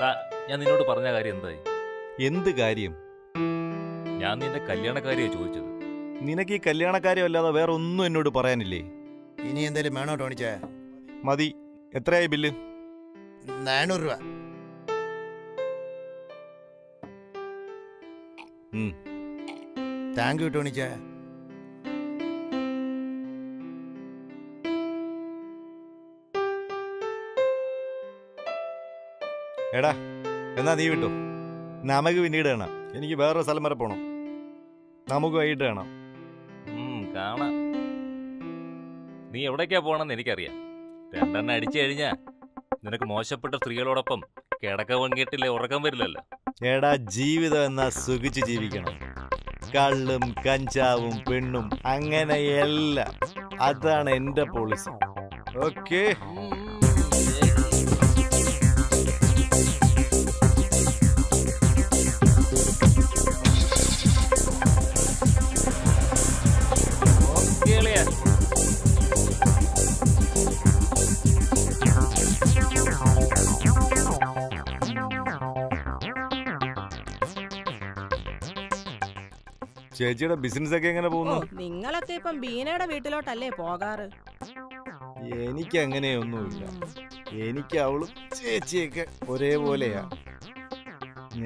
ഞാൻ നിന്നോട് പറഞ്ഞ കാര്യം എന്തായി? എന്ത് കാര്യം? ഞാൻ നിന്റെ കല്യാണക്കാരിയാ ചോദിച്ചത്. നിനക്ക് ഈ കല്യാണക്കാര്യം അല്ലാതെ വേറെ ഒന്നും എന്നോട് പറയാനില്ലേ? ഇനി എന്തേലും വേണോ ടോണിച്ചേ? മതി. എത്രയായി ബില്ല്? 400 രൂപ. താങ്ക് യു ടോണിച്ചേ. എടാ എന്നാ നീ വിട്ടോ, നമുക്ക് പിന്നീട് കാണാം. എനിക്ക് വേറൊരു സ്ഥലം വരെ പോണം. നമുക്ക് വൈകിട്ട് കാണാം. കാണാം. നീ എവിടേക്കാ പോണെന്ന് എനിക്കറിയാം. 2 എണ്ണം അടിച്ചു കഴിഞ്ഞാ നിനക്ക് മോശപ്പെട്ട സ്ത്രീകളോടൊപ്പം കിടക്ക വങ്ങിയിട്ടില്ലേ ഉറക്കം വരില്ലല്ലോ. എടാ ജീവിതം എന്നാ സുഖിച്ച് ജീവിക്കണം. കള്ളും കഞ്ചാവും പെണ്ണും അങ്ങനെയെല്ലാം. അതാണ് എന്റെ പോളിസി. ഓക്കേ. ചേച്ചിയുടെ ബിസിനസ് ഒക്കെ എങ്ങനെ പോകുന്നു? നിങ്ങളൊക്കെ ഇപ്പം ബീനയുടെ വീട്ടിലോട്ടല്ലേ പോകാറ്? എനിക്ക് അങ്ങനെയൊന്നുമില്ല. എനിക്ക് അവളും ചേച്ചിയൊക്കെ ഒരേപോലെയാ.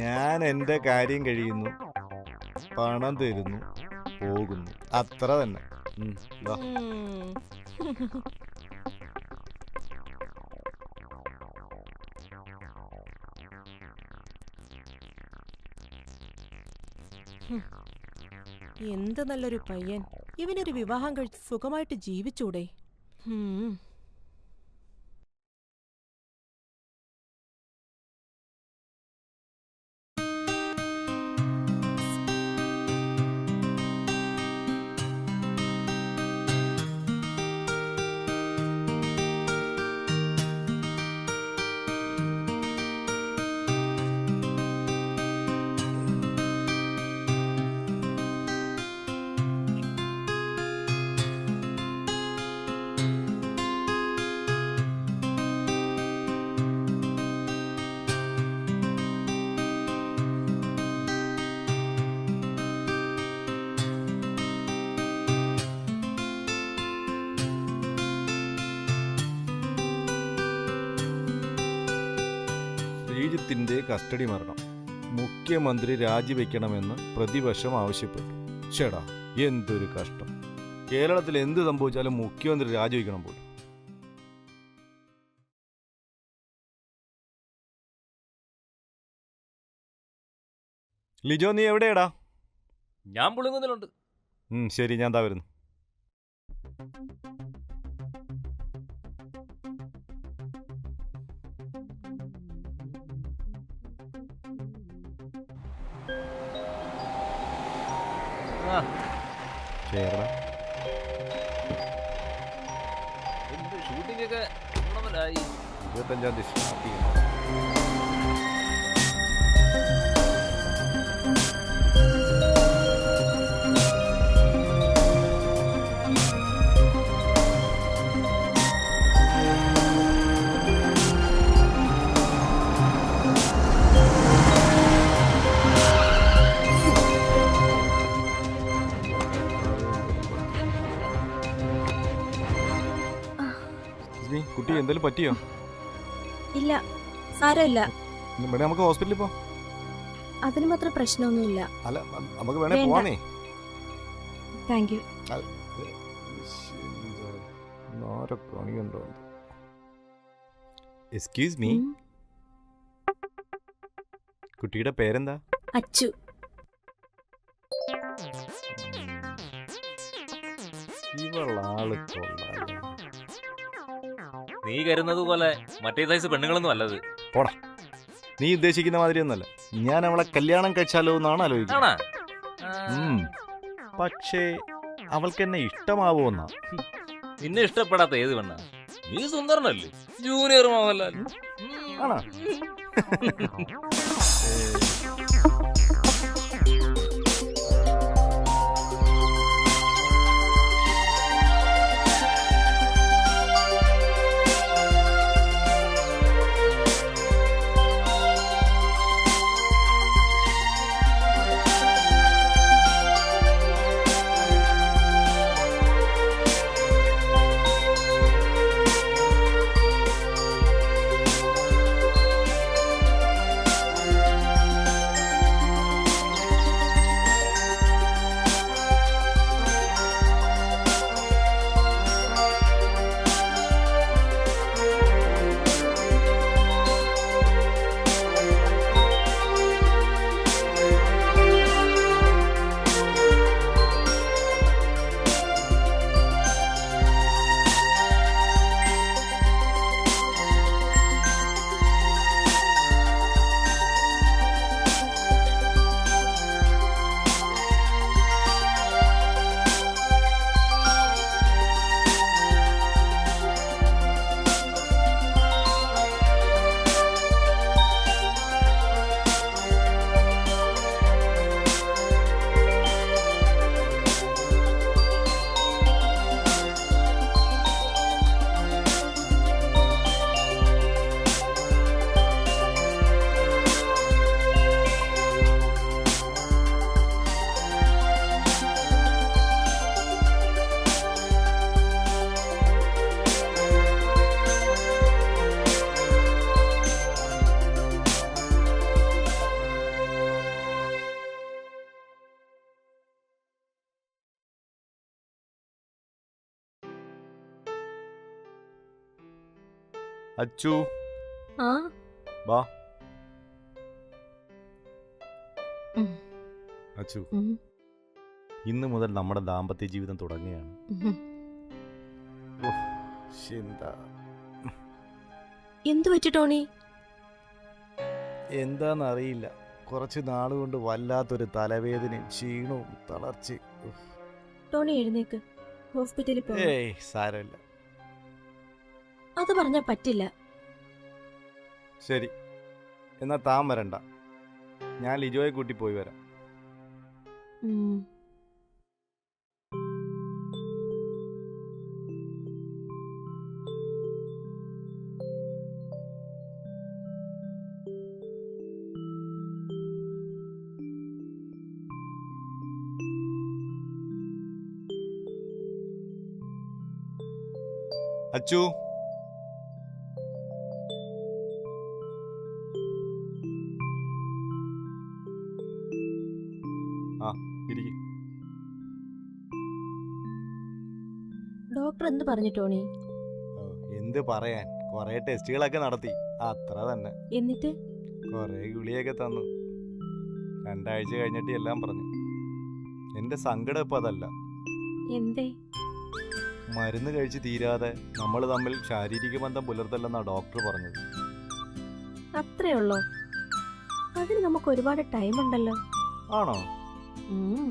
ഞാൻ എൻ്റെ കാര്യം കഴിയുന്നു, പണം തരുന്നു, പോകുന്നു, അത്ര തന്നെ. എന്ത് നല്ലൊരു പയ്യൻ. ഇവനൊരു വിവാഹം കഴിച്ച് സുഖമായിട്ട് ജീവിച്ചൂടെ? ശ്രീജിത്തിന്റെ കസ്റ്റഡി മരണം. മുഖ്യമന്ത്രി രാജിവെക്കണമെന്ന് പ്രതിപക്ഷം ആവശ്യപ്പെട്ടു. ചേടാ എന്തൊരു കഷ്ടം. കേരളത്തിൽ എന്ത് സംഭവിച്ചാലും മുഖ്യമന്ത്രി രാജിവെക്കണം പോലും. ലിജോ നീ എവിടെയാടാ? ഞാൻ പുളിങ്ങുന്നിലുണ്ട്. ശരി, ഞാൻ ദാ വരുന്നു. ഷൂട്ടിംഗ് ഒക്കെ 25-ാം തീയതി സ്റ്റാർട്ട് ചെയ്യണം. കുട്ടി എന്തെങ്കിലും പറ്റിയോ? ഇല്ല, സാരമില്ല. നമുക്ക് ഹോസ്പിറ്റലിൽ പോ. അതിന് മാത്രം പ്രശ്നമൊന്നുമില്ല. അല്ല നമുക്ക് വേണേ പോവാനേ. Thank you. എക്സ്ക്യൂസ് മീ, കുട്ടിയുടെ പേരെന്താ? അച്ചു. ഇവളാള് കൊള്ളാം. നീ കരുന്നത് പോലെ മറ്റേ സൈസ് പെണ്ണുങ്ങളൊന്നും അല്ലത്. പോടാ, നീ ഉദ്ദേശിക്കുന്ന മാതിരി ഒന്നല്ല. ഞാൻ അവളെ കല്യാണം കഴിച്ചാലോ എന്നാണ് ആലോചിക്കുന്നത്. പക്ഷേ അവൾക്ക് എന്നെ ഇഷ്ടമാവോന്നാ. നിന്നെ ഇഷ്ടപ്പെടാത്ത ഏത് പെണ്ണ? നീ സുന്ദരനല്ലേ, ജൂനിയർ മോഹൻലാൽ ആണോ? അച്ചു ആ വാ. ഉം, അച്ചു, ഉം, ഇന്ന് മുതൽ നമ്മുടെ ദാമ്പത്യ ജീവിതം തുടങ്ങുകയാണ്. ഉം. എന്താ എന്തു പറ്റി ടോണി? എന്താന്നറിയില്ല, കുറച്ച് നാളുകൊണ്ട് വല്ലാത്തൊരു തലവേദനയും ക്ഷീണവും തളർച്ചയും. ടോണി എഴുന്നേക്ക്, ഹോസ്പിറ്റലിൽ പോ. ഏയ് സാരമില്ല. അത് പറഞ്ഞാ പറ്റില്ല. ശരി, എന്നാ താൻ വരണ്ട, ഞാൻ ലിജോയെ കൂട്ടി പോയി വരാം. ഉം. അച്ചു, ആ ഇരിക്ക്. ഡോക്ടർ എന്ത് പറഞ്ഞു ടോണി? ഓ, എന്ത് പറയാൻ, കുറെ ടെസ്റ്റുകളൊക്കെ നടത്തി, അത്ര തന്നെ. എന്നിട്ട് കുറെ ഗുളിയൊക്കെ തന്നു. 2 ആഴ്ച കഴിഞ്ഞിട്ട് എല്ലാം പറഞ്ഞു. എന്റെ സങ്കടം ഇപ്പൊ അതല്ല, എന്തേ? മരുന്ന് കഴിച്ച് തീരാതെ നമ്മൾ തമ്മിൽ ശാരീരിക ബന്ധം പുലർത്തല്ലെന്നാ ഡോക്ടർ പറഞ്ഞത്. അത്രേ ഉള്ളോ? അതിന് നമുക്ക് ഒരുപാട് ടൈം ഉണ്ടല്ലോ. ആണോ? ഉം.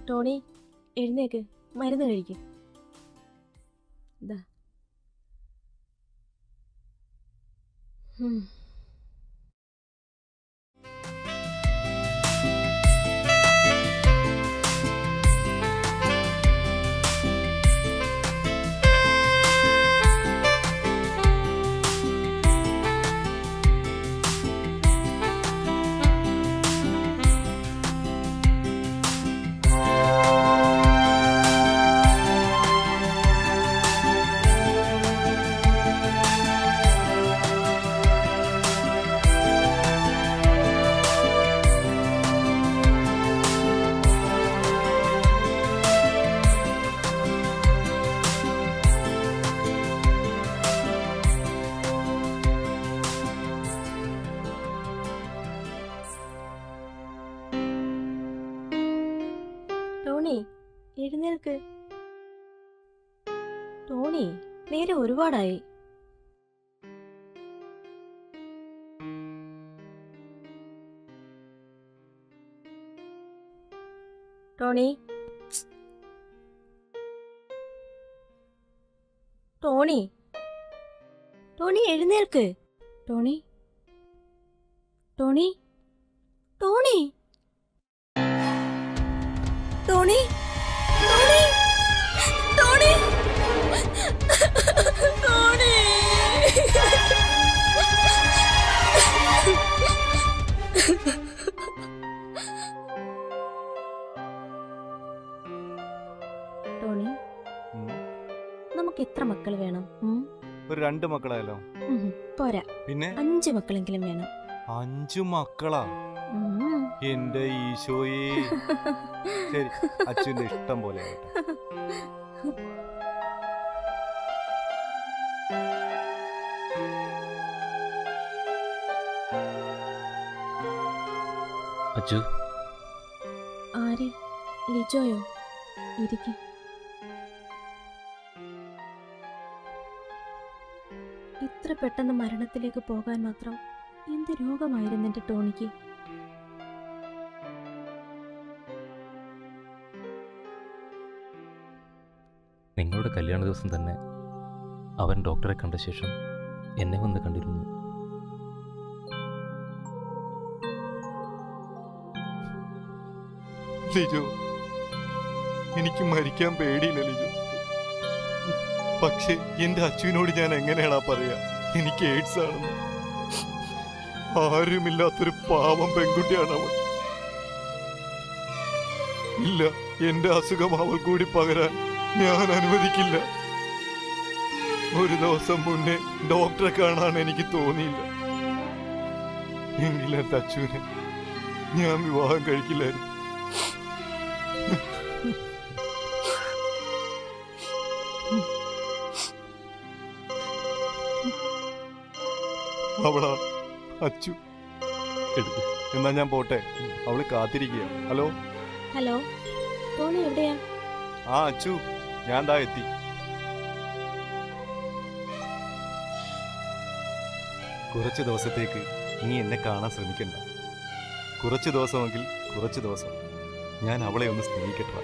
ടോണി എഴുന്നേക്ക്, മരുന്ന് കഴിക്കും. ടോണി എഴുന്നേൽക്ക്. ടോണി നേരെ ഒരുപാടായി. ടോണി ടോണി ടോണി എഴുന്നേൽക്ക്. Tony Tony Tony Tony Tony Tony Tony Tony നമുക്ക് എത്ര മക്കൾ വേണം? ഒരു 2 മക്കളായല്ലോ. പോരാ, പിന്നെ 5 മക്കളെങ്കിലും വേണം. 5 മക്കളാ? ഉം. എന്റെ ഈശോയെ. ശരി, അച്ഛന്റെ ഇഷ്ടം പോലെ ആകട്ടെ. അച്ചു, ആര്? ലിജോയോ? ഇരിക്കും. ഇത്ര പെട്ടെന്ന് മരണത്തിലേക്ക് പോകാൻ മാത്രം എന്ത് രോഗമായിരുന്നു എന്റെ ടോണിക്ക്? നിങ്ങളുടെ കല്യാണ ദിവസം തന്നെ അവൻ ഡോക്ടറെ കണ്ട ശേഷം എന്നെ വന്ന് കണ്ടിരുന്നു. ലിജോ, എനിക്ക് മരിക്കാൻ പേടിയില്ല ലിജോ. പക്ഷെ എന്റെ അച്ഛനോട് ഞാൻ എങ്ങനെയാണാ പറയാ എനിക്ക് എയ്ഡ്സ് ആണെന്ന്? ആരുമില്ലാത്തൊരു പാവം പെൺകുട്ടിയാണ് അവൾ. ഇല്ല, എന്റെ അസുഖം അവൾ കൂടി പകരാൻ ഞാൻ അനുവദിക്കില്ല. ഒരു ദിവസം മുന്നേ ഡോക്ടറെ കാണാൻ എനിക്ക് തോന്നിയില്ല. എങ്കിലും എന്റെ അച്ഛനെ ഞാൻ വിവാഹം കഴിക്കില്ലായിരുന്നു. അവളാ അച്ചു. എടുക്ക്. എന്നാ ഞാൻ പോട്ടെ, അവള് കാത്തിരിക്കുക. ഹലോ. ഹലോ, ടോണി എവിടെയാ? ആ അച്ചു, ഞാൻ ദാ എത്തി. കുറച്ച് ദിവസത്തേക്ക് നീ എന്നെ കാണാൻ ശ്രമിക്കണ്ട. കുറച്ച് ദിവസമെങ്കിൽ കുറച്ച് ദിവസം ഞാൻ അവളെ ഒന്ന് സ്നേഹിക്കട്ടെ.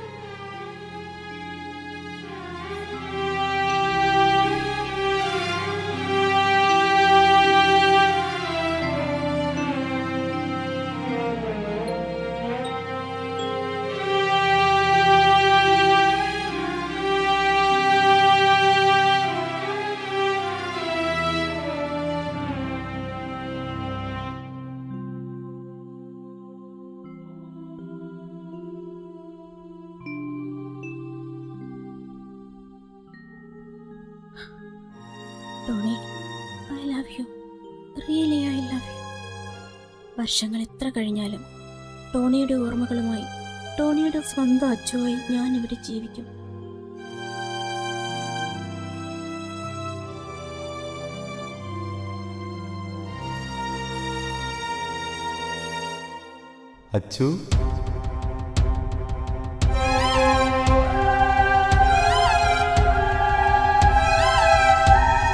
Tony, I love you. Really I love you. വർഷങ്ങൾ എത്ര കഴിഞ്ഞാലും ടോണിയുടെ ഓർമ്മകളുമായി, ടോണിയുടെ സ്വന്തം അച്ചുവായി ഞാൻ ഇവിടെ ജീവിക്കും. അച്ചു.